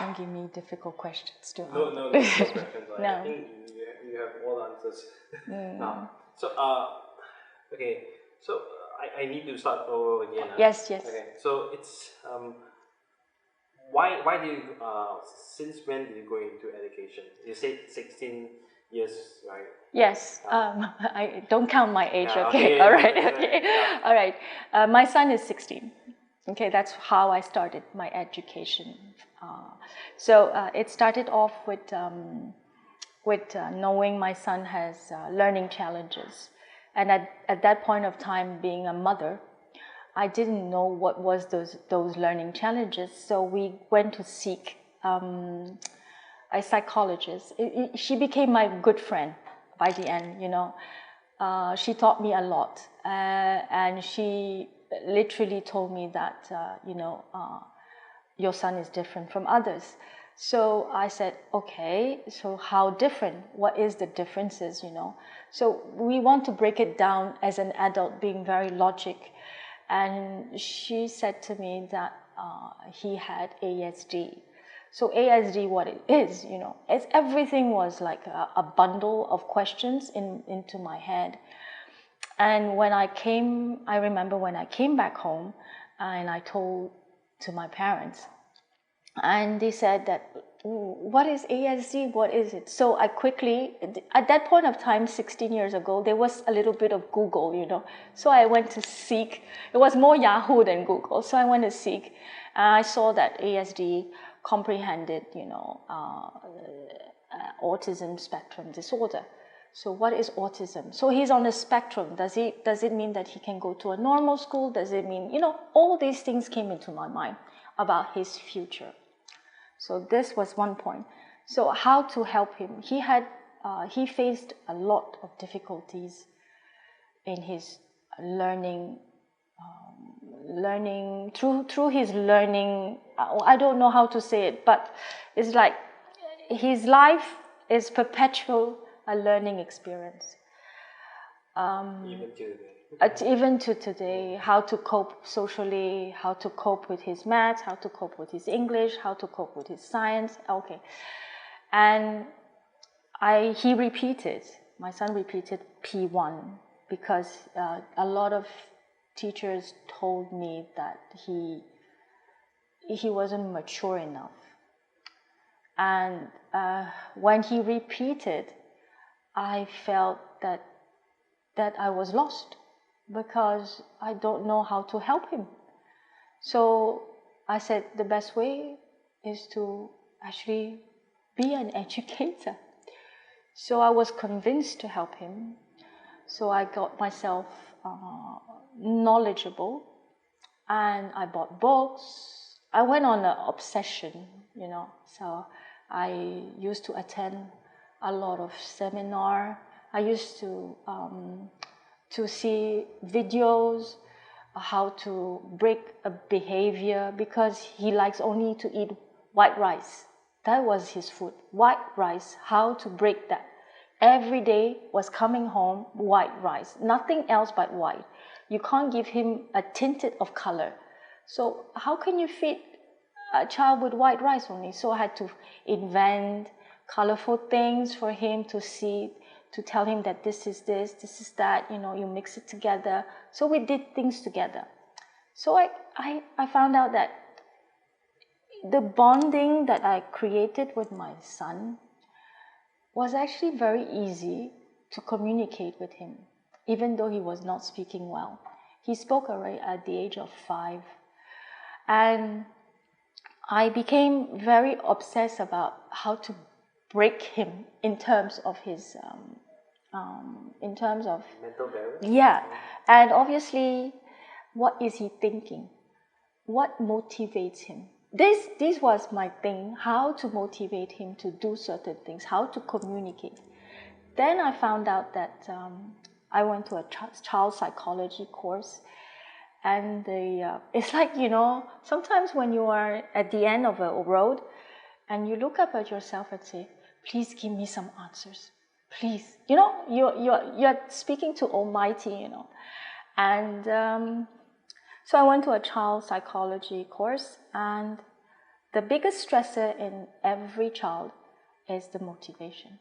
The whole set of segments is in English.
don't give me difficult questions to No, answer. no questions. No. I think you have all answers now. So, okay. So I need to start over again. Yes, yes. Okay. So it's why do you since when did you go into education? You said 16 years, right? Yes. I don't count my age. Yeah, Okay. okay. All right. Yeah. Okay. All right. My son is 16. Okay, that's how I started my education. So it started off with knowing my son has learning challenges, and at that point of time, being a mother, I didn't know what was those learning challenges. So we went to seek a psychologist. She became my good friend by the end. She taught me a lot, and she literally told me that your son is different from others. So I said, okay, so how different? What is the differences, So we want to break it down as an adult, being very logic. And she said to me that he had ASD. So ASD, what it is, everything was like a bundle of questions into my head. And I remember when I came back home and I told to my parents, and they said that, what is ASD? What is it? So I quickly, at that point of time, 16 years ago, there was a little bit of Google, So I went to seek. It was more Yahoo than Google. So I went to seek. And I saw that ASD comprehended, autism spectrum disorder. So what is autism? So he's on the spectrum. Does it mean that he can go to a normal school? Does it mean, all these things came into my mind about his future. So this was one point. So how to help him? He faced a lot of difficulties in his learning through his learning. I don't know how to say it, but it's like his life is perpetual a learning experience. Even to today, how to cope socially, how to cope with his maths, how to cope with his English, how to cope with his science. Okay, and my son repeated P1 because a lot of teachers told me that he wasn't mature enough. And when he repeated, I felt that I was lost because I don't know how to help him. So I said the best way is to actually be an educator. So I was convinced to help him. So I got myself knowledgeable, and I bought books. I went on an obsession, So I used to attend a lot of seminar. I used to see videos, how to break a behavior, because he likes only to eat white rice. That was his food, white rice, how to break that. Every day was coming home, white rice, nothing else but white. You can't give him a tinted of color. So how can you feed a child with white rice only? So I had to invent colorful things for him to see, to tell him that this is this is that, you mix it together. So we did things together. So I found out that the bonding that I created with my son was actually very easy to communicate with him, even though he was not speaking well. He spoke already at the age of 5. And I became very obsessed about how to break him in terms of his mental barrier. Yeah, and obviously, what is he thinking? What motivates him? This was my thing: how to motivate him to do certain things, how to communicate. Then I found out that I went to a child psychology course, and it's like, sometimes when you are at the end of a road, and you look up at yourself and say, "Please give me some answers. Please." You're speaking to Almighty, And so I went to a child psychology course, and the biggest stressor in every child is the motivation.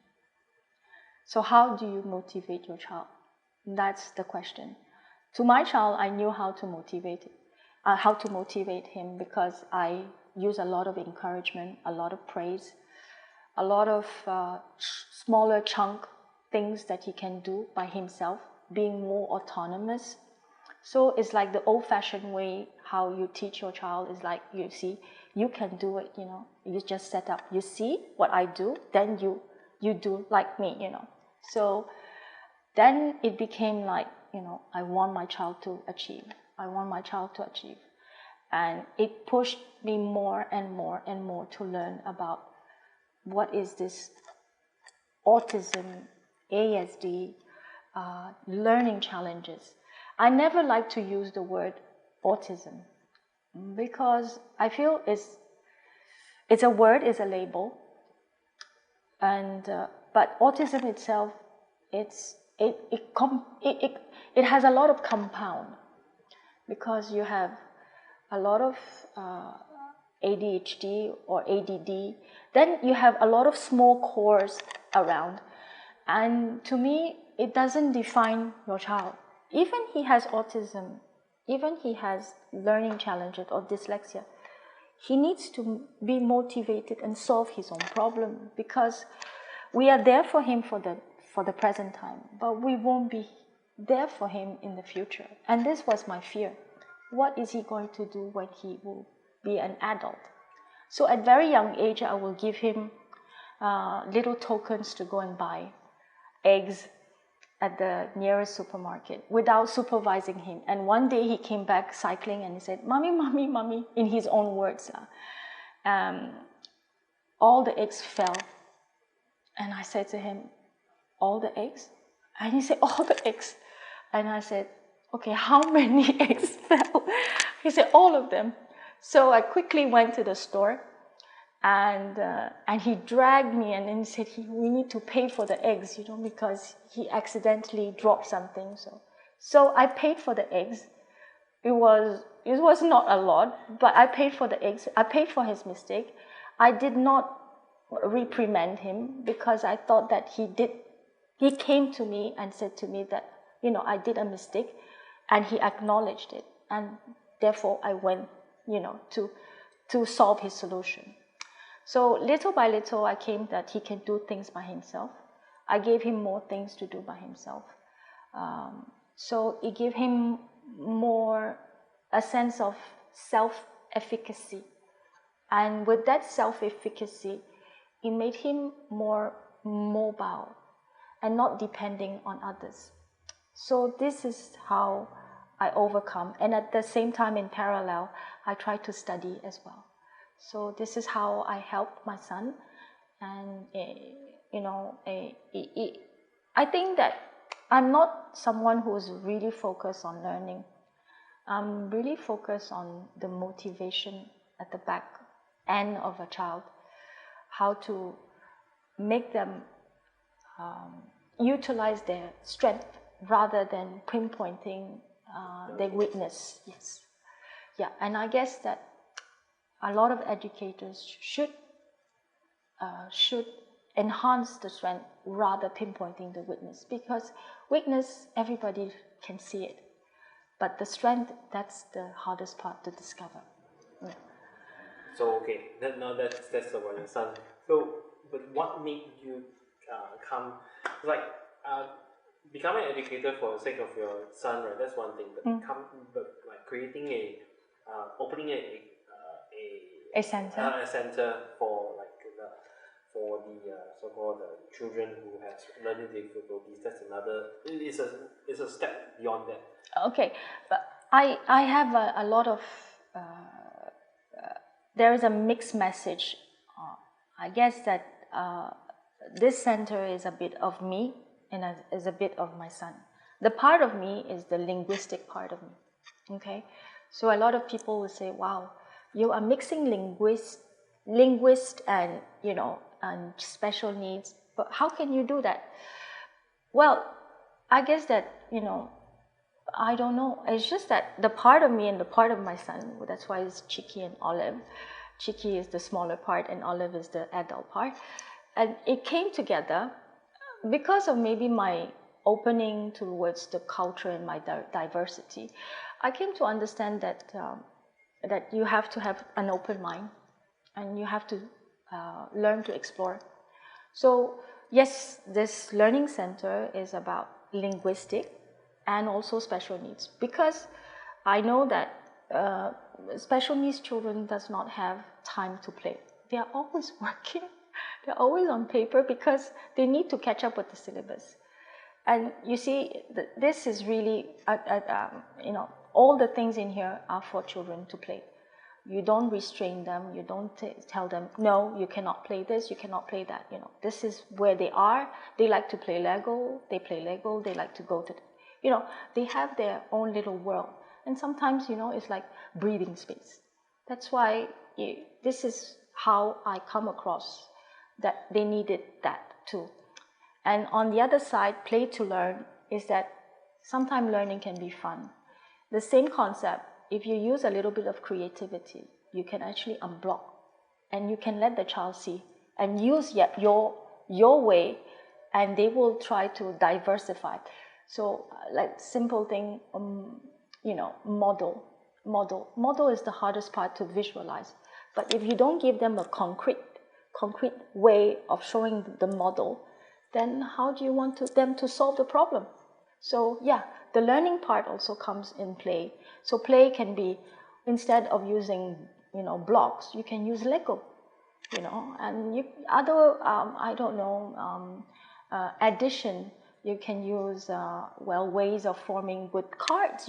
So how do you motivate your child? That's the question. To my child, I knew how to motivate him, because I use a lot of encouragement, a lot of praise, a lot of smaller chunk things that he can do by himself, being more autonomous. So it's like the old-fashioned way how you teach your child is like, you see, you can do it, you just set up, you see what I do, then you do like me, So then it became like, I want my child to achieve. And it pushed me more and more and more to learn about what is this autism, ASD, learning challenges. I never like to use the word autism, because I feel it's a word, it's a label, and but autism itself, it has a lot of compound, because you have a lot of ADHD or ADD, then you have a lot of small cores around, and to me it doesn't define your child. Even he has autism, even he has learning challenges or dyslexia, he needs to be motivated and solve his own problem, because we are there for him for the present time, but we won't be there for him in the future. And this was my fear. What is he going to do when he will be an adult? So at very young age, I will give him little tokens to go and buy eggs at the nearest supermarket without supervising him. And one day he came back cycling and he said, "Mommy, mommy, mommy," in his own words. All the eggs fell. And I said to him, "All the eggs?" And he said, "All the eggs." And I said, "Okay, how many eggs fell?" He said, "All of them." So I quickly went to the store, and he dragged me, and then he said, "We need to pay for the eggs, because he accidentally dropped something." So I paid for the eggs. It was not a lot, but I paid for the eggs. I paid for his mistake. I did not reprimand him, because I thought that he came to me and said to me that, I did a mistake, and he acknowledged it, and therefore I went, to solve his solution. So little by little, I came that he can do things by himself. I gave him more things to do by himself. So it gave him more a sense of self-efficacy. And with that self-efficacy, it made him more mobile and not depending on others. So this is how I overcome. And at the same time, in parallel, I try to study as well. So this is how I helped my son. And, I think that I'm not someone who's really focused on learning. I'm really focused on the motivation at the back end of a child, how to make them utilize their strength rather than pinpointing their weakness. Yes. Yeah, and I guess that a lot of educators should enhance the strength rather pinpointing the weakness, because weakness, everybody can see it, but the strength, that's the hardest part to discover. Yeah. So okay, now that's about your son. So, but what made you come, like becoming an educator for the sake of your son, right? That's one thing. But like creating opening a center for for the so-called children who have learning difficulties. That's another. It's a step beyond that. Okay, but I have a lot of. There is a mixed message. I guess that this center is a bit of me and is a bit of my son. The part of me is the linguistic part of me. Okay, so a lot of people will say, "Wow, you are mixing linguist and and special needs, but how can you do that?" Well, I guess that I don't know. It's just that the part of me and the part of my son, that's why it's Chicky and Olive, Chicky is the smaller part and Olive is the adult part. And it came together because of maybe my opening towards the culture and my diversity. I came to understand that that you have to have an open mind and you have to learn to explore. So yes, this learning center is about linguistic and also special needs, because I know that special needs children does not have time to play. They are always working. They're always on paper because they need to catch up with the syllabus. And you see, this is really, all the things in here are for children to play. You don't restrain them. You don't tell them, no, you cannot play this, you cannot play that. This is where they are. They like to play Lego. They play Lego. They like to go to, they have their own little world. And sometimes, it's like breathing space. That's why this is how I come across that they needed that too. And on the other side, play to learn is that sometimes learning can be fun. The same concept, if you use a little bit of creativity, you can actually unblock and you can let the child see and use your way, and they will try to diversify. So like simple thing, model. Model is the hardest part to visualize. But if you don't give them a concrete way of showing the model, then how do you want them to solve the problem? So yeah, the learning part also comes in play. So play can be, instead of using blocks, you can use Lego, and addition. You can use ways of forming with cards.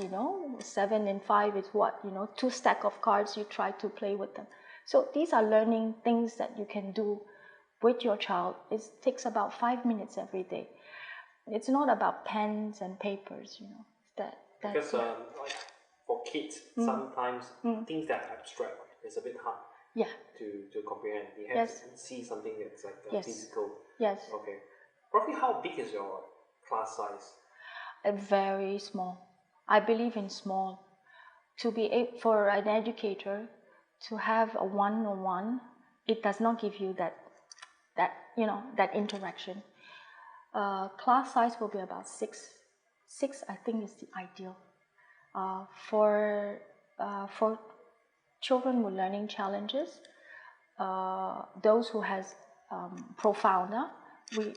7 and 5 is what 2 stack of cards. You try to play with them. So these are learning things that you can do with your child. It takes about 5 minutes every day. It's not about pens and papers, Because like for kids, sometimes things that are abstract is a bit hard to comprehend. You have to see something that's like physical. Yes. Okay. Roughly how big is your class size? Very small. I believe in small. To be for an educator to have a one-on-one, it does not give you that interaction. Class size will be about 6. 6, I think, is the ideal. For children with learning challenges, those who has profounder,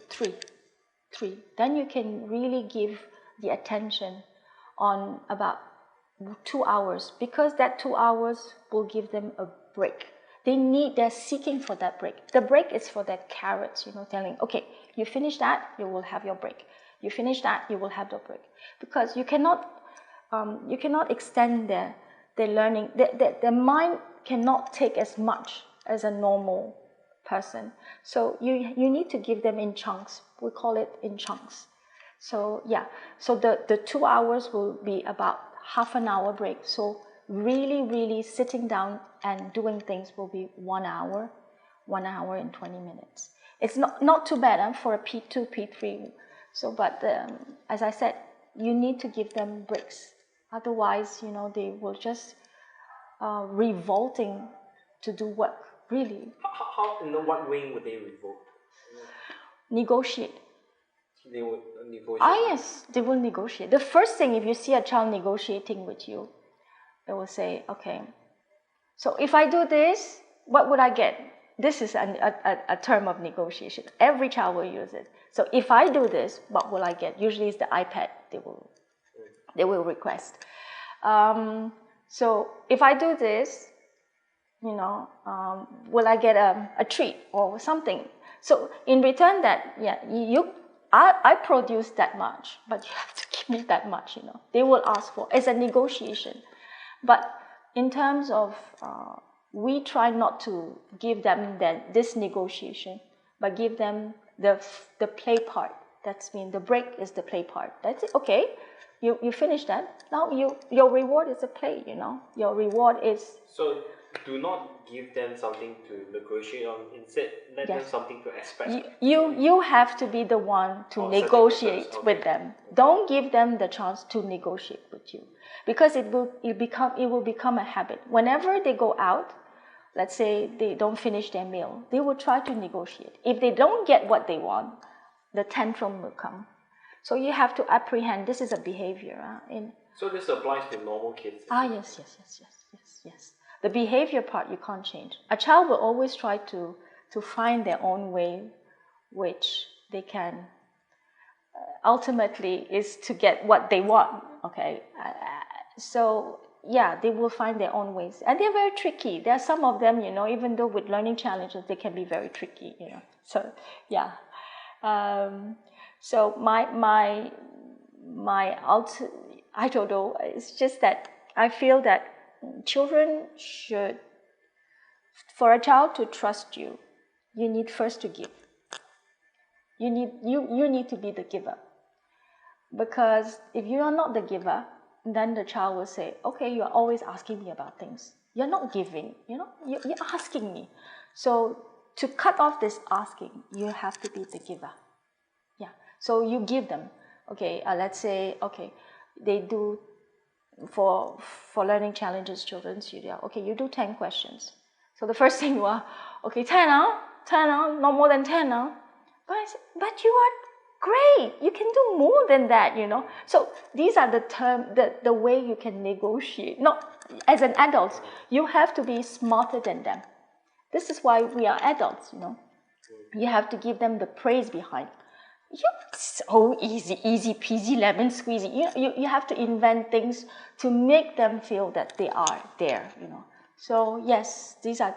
3. Then you can really give the attention on about 2 hours, because that 2 hours will give them a break. They're seeking for that break. The break is for that carrots, telling, okay, you finish that, you will have your break. You finish that, you will have the break. Because you cannot extend their learning. Their mind cannot take as much as a normal person. So you need to give them in chunks. We call it in chunks. So yeah, so the 2 hours will be about half an hour break. So really sitting down and doing things will be 1 hour, 1 hour and 20 minutes. It's not too bad for a P2, P3. So, but as I said, you need to give them breaks. Otherwise, they will just revolting to do work. Really. How in what way would they revolt? Negotiate. They would negotiate. Yes, they will negotiate. The first thing, if you see a child negotiating with you, they will say, okay, so if I do this, what would I get? This is a term of negotiation. Every child will use it. So if I do this, what will I get? Usually it's the iPad they will request. So if I do this, will I get a treat or something? So in return that, I produce that much, but you have to give me that much, They will ask for, it's a negotiation. But in terms of, we try not to give them this negotiation, but give them the play part. That's mean the break is the play part. That's it. Okay, you finish that. Now your reward is a play. Your reward is. So do not give them something to negotiate on. Instead, let them something to expect. You have to be the one to negotiate with them. Don't give them the chance to negotiate with you, because it will become a habit. Whenever they go out, let's say they don't finish their meal, they will try to negotiate. If they don't get what they want, the tantrum will come. So you have to apprehend this is a behavior. So this applies to normal kids? Yes. The behavior part you can't change. A child will always try to find their own way, which they can ultimately is to get what they want, okay? So yeah, they will find their own ways. And they're very tricky. There are some of them, even though with learning challenges, they can be very tricky, So yeah. So I don't know, it's just that I feel that children should, for a child to trust you, you need first to give. You need to be the giver. Because if you are not the giver, then the child will say, okay, you're always asking me about things. You're not giving, you're asking me. So to cut off this asking, you have to be the giver. Yeah. So you give them. Okay, let's say, okay, they do for learning challenges, children's studio. Okay, you do 10 questions. So the first thing you are, okay, 10 now, not more than 10 now. But you are great. You can do more than that, So these are the way you can negotiate. Not as an adult, you have to be smarter than them. This is why we are adults, You have to give them the praise behind. So easy peasy lemon squeezy. You have to invent things to make them feel that they are there, So yes, these are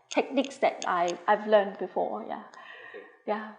techniques that I've learned before. Yeah. Okay. Yeah.